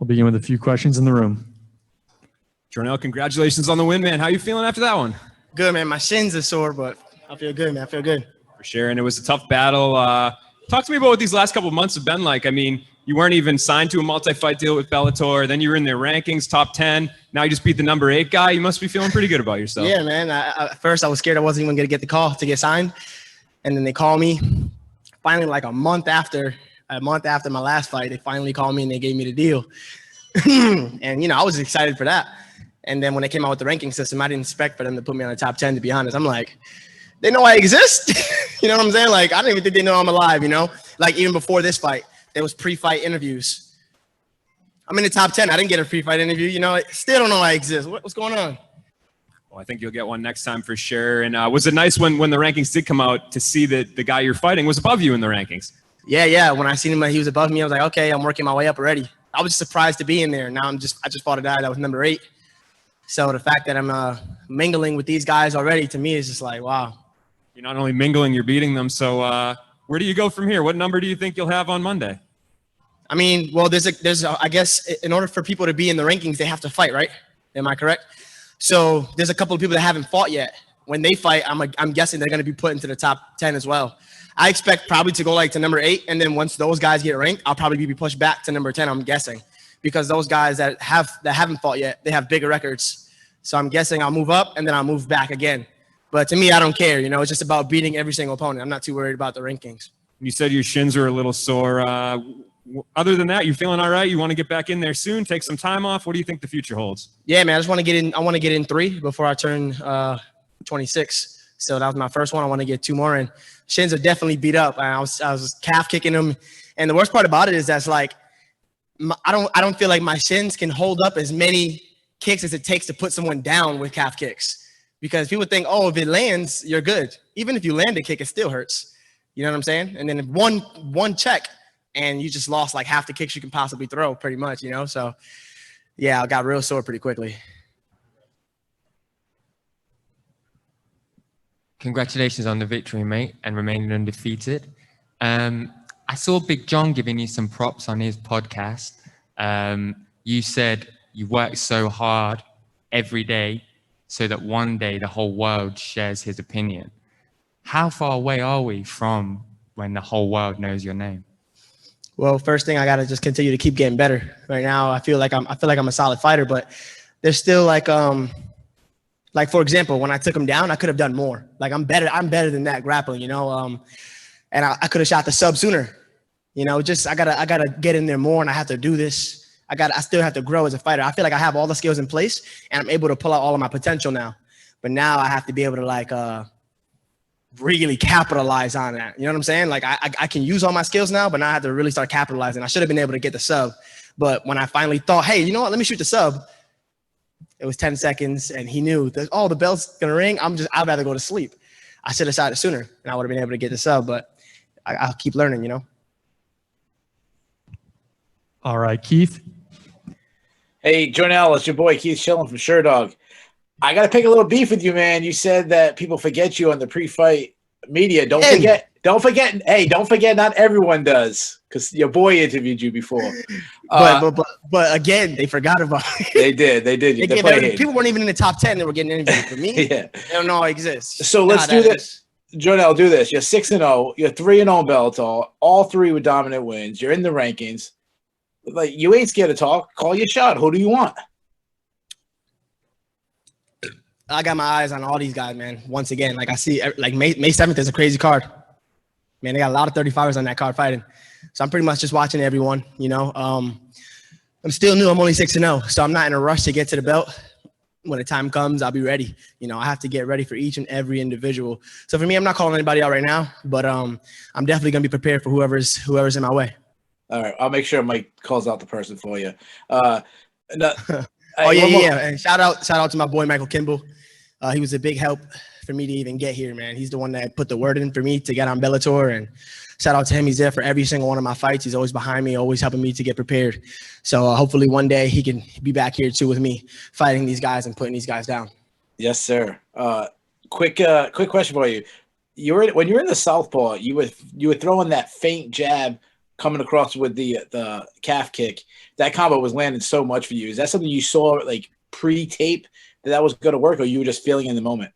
We'll begin with a few questions in the room. Jornel, congratulations on the win, man. How are you feeling after that one? Good, man. My shins are sore, but I feel good, man. I feel good. For sure, and it was a tough battle. Talk to me about what these last couple of months have been like. I mean, you weren't even signed to a multi-fight deal with Bellator. Then you were in their rankings, top 10. Now you just beat the number 8 guy. You must be feeling pretty good about yourself. Yeah, man. At first, I was scared I wasn't even going to get the call to get signed. And then they called me. Finally, like a month after my last fight, they finally called me and they gave me the deal. And, you know, I was excited for that. And then when they came out with the ranking system, I didn't expect for them to put me on the top 10, to be honest. I'm like, they know I exist? You know what I'm saying? Like, I don't even think they know I'm alive, you know? Like, even before this fight, there was pre-fight interviews. I'm in the top 10. I didn't get a pre-fight interview, you know? Still don't know I exist. What's going on? Well, I think you'll get one next time for sure. And was it nice when the rankings did come out to see that the guy you're fighting was above you in the rankings? Yeah. When I seen him, he was above me. I was like, okay, I'm working my way up already. I was surprised to be in there. Now I just fought a guy that was number 8. So the fact that I'm mingling with these guys already, to me, is just like, wow. You're not only mingling, you're beating them. So where do you go from here? What number do you think you'll have on Monday? I mean, well, I guess in order for people to be in the rankings, they have to fight, right? Am I correct? So there's a couple of people that haven't fought yet. When they fight, I'm guessing they're going to be put into the top 10 as well. I expect probably to go like to number 8. And then once those guys get ranked, I'll probably be pushed back to number 10, I'm guessing. Because those guys that haven't fought yet, they have bigger records. So I'm guessing I'll move up and then I'll move back again. But to me, I don't care. You know, it's just about beating every single opponent. I'm not too worried about the rankings. You said your shins are a little sore. Other than that, you feeling all right? You want to get back in there soon? Take some time off? What do you think the future holds? Yeah, man. I just want to get in. I want to get in 3 before I turn 26. So that was my first one. I want to get 2 more in. Shins are definitely beat up. I was calf kicking them, and the worst part about it is that's like I don't feel like my shins can hold up as many kicks as it takes to put someone down with calf kicks. Because people think, oh, if it lands, you're good. Even if you land a kick, it still hurts. You know what I'm saying? And then if one check and you just lost like half the kicks you can possibly throw, pretty much, you know? So, yeah, I got real sore pretty quickly. Congratulations on the victory, mate, and remaining undefeated. I saw Big John giving you some props on his podcast. You said you work so hard every day so that one day the whole world shares his opinion. How far away are we from when the whole world knows your name? Well, first thing, I got to just continue to keep getting better. Right now, I feel like I'm a solid fighter, but there's still like for example, when I took him down, I could have done more. Like I'm better than that grappling, you know? And I could have shot the sub sooner, you know, just, I gotta get in there more and I have to do this. I still have to grow as a fighter. I feel like I have all the skills in place and I'm able to pull out all of my potential now. But now I have to be able to like really capitalize on that. You know what I'm saying? Like I can use all my skills now, but now I have to really start capitalizing. I should have been able to get the sub. But when I finally thought, hey, you know what? Let me shoot the sub. It was 10 seconds and he knew that, oh, the bell's going to ring. I'd rather go to sleep. I should have shot it sooner and I would have been able to get the sub, but I'll keep learning, you know? All right, Keith. Hey, Jornel, it's your boy Keith Schilling from Sherdog. I got to pick a little beef with you, man. You said that people forget you on the pre-fight media. Don't forget. Hey, don't forget. Not everyone does, because your boy interviewed you before. But again, they forgot about it. They did. People weren't even in the top 10 that were getting interviewed. For me, yeah. They don't know I exist. So let's do this. Jornel, do this. You're 6-0. You're 3-0 Bellator. All 3 with dominant wins. You're in the rankings. Like, you ain't scared to talk. Call your shot. Who do you want? I got my eyes on all these guys, man. Once again, like I see, like May 7th is a crazy card. Man, they got a lot of 35ers on that card fighting. So I'm pretty much just watching everyone, you know. I'm still new. I'm only 6-0, so I'm not in a rush to get to the belt. When the time comes, I'll be ready. You know, I have to get ready for each and every individual. So for me, I'm not calling anybody out right now, but I'm definitely going to be prepared for whoever's in my way. All right, I'll make sure Mike calls out the person for you. Yeah. And shout out to my boy Michael Kimball. He was a big help for me to even get here, man. He's the one that put the word in for me to get on Bellator, and shout out to him. He's there for every single one of my fights. He's always behind me, always helping me to get prepared. So hopefully one day he can be back here too with me, fighting these guys and putting these guys down. Yes, sir. Quick question for you. When you were in the southpaw, you were throwing that faint jab coming across with the calf kick, that combo was landing so much for you. Is that something you saw like pre-tape that was going to work, or you were just feeling in the moment?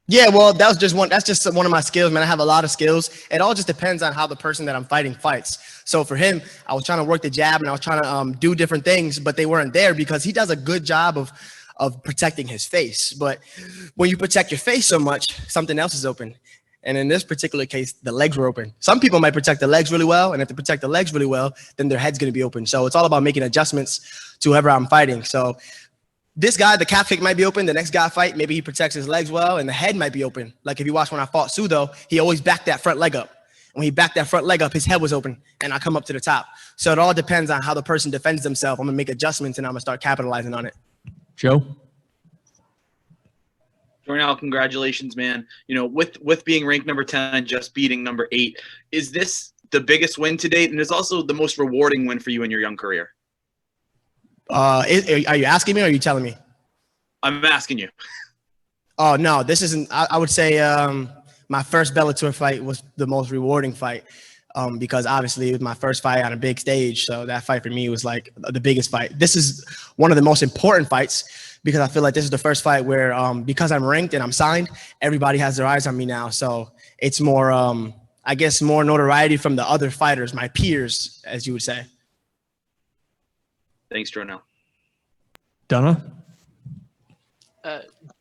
Yeah, well, that's just one of my skills, man. I have a lot of skills. It all just depends on how the person that I'm fighting fights. So for him, I was trying to work the jab and I was trying to do different things, but they weren't there because he does a good job of protecting his face. But when you protect your face so much, something else is open. And in this particular case, the legs were open. Some people might protect the legs really well, and if they protect the legs really well, then their head's going to be open. So it's all about making adjustments to whoever I'm fighting. So this guy, the calf kick might be open. The next guy I fight, maybe he protects his legs well, and the head might be open. Like if you watch when I fought Sue, though, he always backed that front leg up. When he backed that front leg up, his head was open, and I come up to the top. So it all depends on how the person defends themselves. I'm going to make adjustments, and I'm going to start capitalizing on it. Joe? Jornel, congratulations, man. You know, with being ranked number 10, just beating number 8, is this the biggest win to date? And it's also the most rewarding win for you in your young career? Are you asking me or are you telling me? I'm asking you. Oh, no, this isn't. I would say my first Bellator fight was the most rewarding fight because obviously it was my first fight on a big stage. So that fight for me was like the biggest fight. This is one of the most important fights because I feel like this is the first fight where because I'm ranked and I'm signed, everybody has their eyes on me now. So it's more, I guess, more notoriety from the other fighters, my peers, as you would say. Thanks, Jornel. Donna?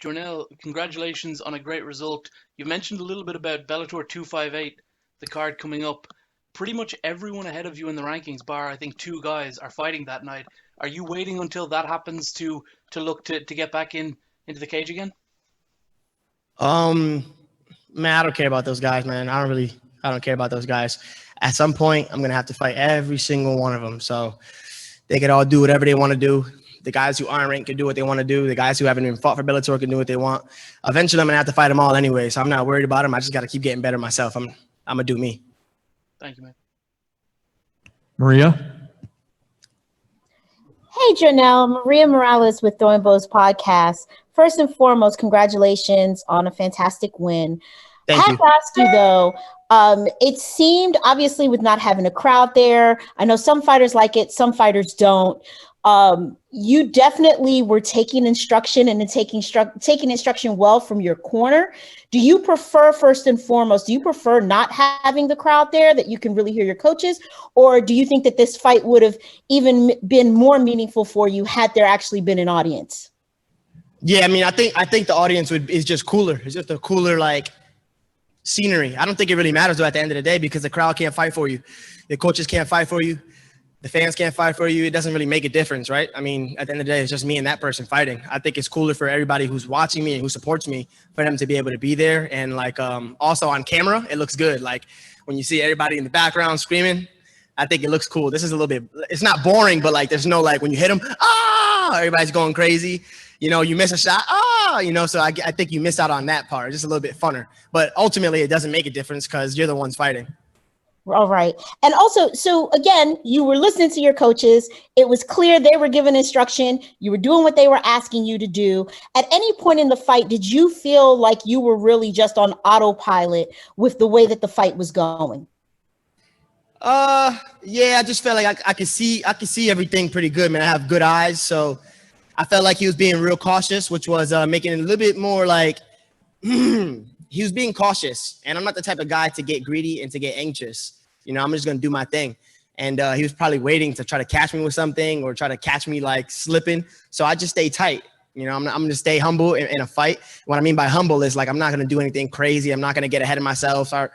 Jornel, congratulations on a great result. You mentioned a little bit about Bellator 258, the card coming up. Pretty much everyone ahead of you in the rankings, bar I think 2 guys, are fighting that night. Are you waiting until that happens to look to get back into the cage again? Man, I don't care about those guys, man. I don't care about those guys. At some point, I'm gonna have to fight every single one of them. So they could all do whatever they want to do. The guys who aren't ranked can do what they want to do. The guys who haven't even fought for Bellator can do what they want. Eventually, I'm gonna have to fight them all anyway. So I'm not worried about them. I just got to keep getting better myself. I'm gonna do me. Thank you, man. Maria? Hey, Jornel, Maria Morales with Throwing Bows Podcast. First and foremost, congratulations on a fantastic win. Thank you. I have to ask you, though, it seemed, obviously, with not having a crowd there, I know some fighters like it, some fighters don't. You definitely were taking instruction and taking instruction well from your corner. Do you prefer, first and foremost, not having the crowd there that you can really hear your coaches? Or do you think that this fight would have even been more meaningful for you had there actually been an audience? Yeah, I mean, I think the audience is just cooler. It's just a cooler, like, scenery. I don't think it really matters though at the end of the day because the crowd can't fight for you. The coaches can't fight for you. The fans can't fight for you. It doesn't really make a difference, right? I mean, at the end of the day, it's just me and that person fighting. I think it's cooler for everybody who's watching me and who supports me for them to be able to be there. And like also on camera, it looks good. Like when you see everybody in the background screaming, I think it looks cool. This is a little bit, it's not boring, but like there's no like when you hit them, everybody's going crazy. You know, you miss a shot, so I think you miss out on that part. It's just a little bit funner. But ultimately, it doesn't make a difference because you're the ones fighting. All right. And also, so again, you were listening to your coaches. It was clear they were giving instruction. You were doing what they were asking you to do. At any point in the fight, did you feel like you were really just on autopilot with the way that the fight was going? Yeah, I just felt like I could see everything pretty good, man. I have good eyes, so I felt like he was being real cautious, which was making it a little bit more like he was being cautious. And I'm not the type of guy to get greedy and to get anxious. You know, I'm just going to do my thing. And he was probably waiting to try to catch me with something or try to catch me like slipping. So I just stay tight. You know, I'm going to stay humble in a fight. What I mean by humble is like I'm not going to do anything crazy. I'm not going to get ahead of myself, start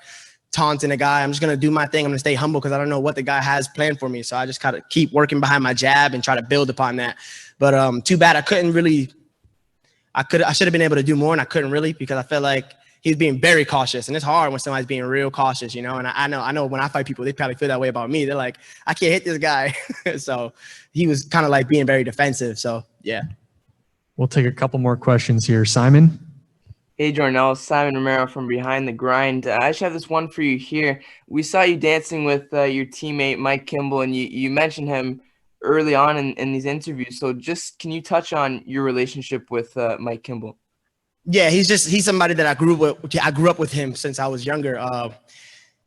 taunting a guy. I'm just going to do my thing. I'm going to stay humble because I don't know what the guy has planned for me. So I just kind of keep working behind my jab and try to build upon that. But too bad I couldn't really – I should have been able to do more, and I couldn't really because I felt like he was being very cautious. And it's hard when somebody's being real cautious, you know. And I know when I fight people, they probably feel that way about me. They're like, I can't hit this guy. So he was kind of like being very defensive. So, yeah. We'll take a couple more questions here. Simon? Hey, Jornel, Simon Romero from Behind the Grind. I just have this one for you here. We saw you dancing with your teammate, Mike Kimball, and you mentioned him early on in these interviews. So just can you touch on your relationship with Mike Kimball? Yeah, he's somebody that I grew up with him since I was younger.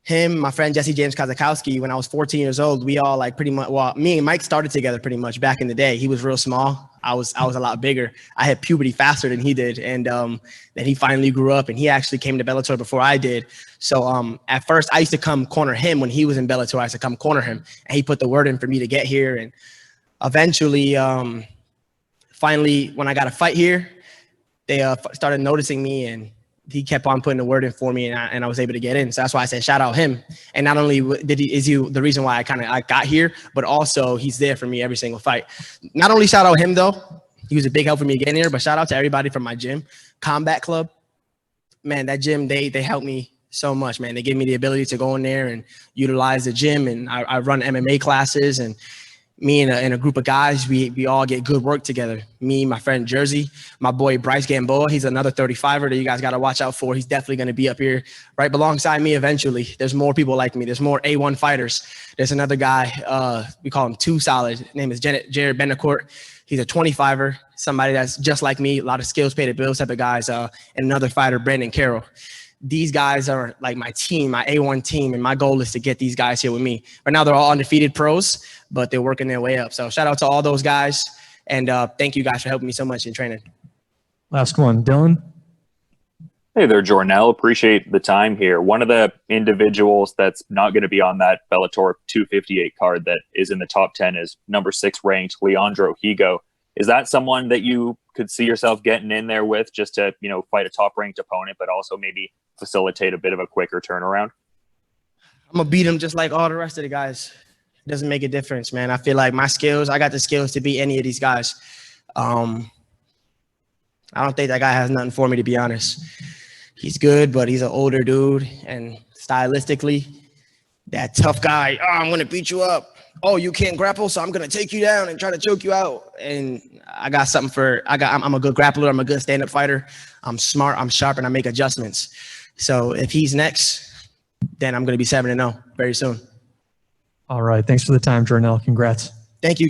him, my friend Jesse James Kazakowski, when I was 14 years old, we all like pretty much, well, me and Mike started together pretty much back in the day. He was real small. I was a lot bigger. I had puberty faster than he did. And then he finally grew up, and he actually came to Bellator before I did. So at first I used to come corner him when he was in Bellator. I used to come corner him, and he put the word in for me to get here. And eventually, finally, when I got a fight here, they started noticing me, and he kept on putting the word in for me, and I was able to get in. So that's why I said shout out him. And not only is he the reason why I got here, but also he's there for me every single fight. Not only shout out him though, he was a big help for me getting here, but shout out to everybody from my gym, Combat Club. Man, that gym, they helped me so much, man. They gave me the ability to go in there and utilize the gym, and I run MMA classes, and me and a group of guys, we all get good work together. Me, my friend Jersey, my boy Bryce Gamboa, he's another 35er that you guys got to watch out for. He's definitely going to be up here right alongside me eventually. There's more people like me. There's more A1 fighters. There's another guy, we call him Too Solid. His name is Jared Benacourt. He's a 25er, somebody that's just like me, a lot of skills, pay the bills type of guys, and another fighter, Brandon Carroll. These guys are like my team, my A1 team, and my goal is to get these guys here with me. Right now, they're all undefeated pros, but they're working their way up. So shout out to all those guys, and thank you guys for helping me so much in training. Last one, Dylan. Hey there, Jornel. Appreciate the time here. One of the individuals that's not going to be on that Bellator 258 card that is in the top 10 is number 6 ranked Leandro Higo. Is that someone that you could see yourself getting in there with, just to, fight a top ranked opponent, but also maybe facilitate a bit of a quicker turnaround? I'm going to beat him just like all the rest of the guys. It doesn't make a difference, man. I feel like my skills, I got the skills to beat any of these guys. I don't think that guy has nothing for me, to be honest. He's good, but he's an older dude, and stylistically, that tough guy, I'm going to beat you up. Oh, you can't grapple, so I'm going to take you down and try to choke you out. And I got something I'm a good grappler. I'm a good stand-up fighter. I'm smart, I'm sharp, and I make adjustments. So if he's next, then I'm going to be 7-0 very soon. All right. Thanks for the time, Jornel. Congrats. Thank you.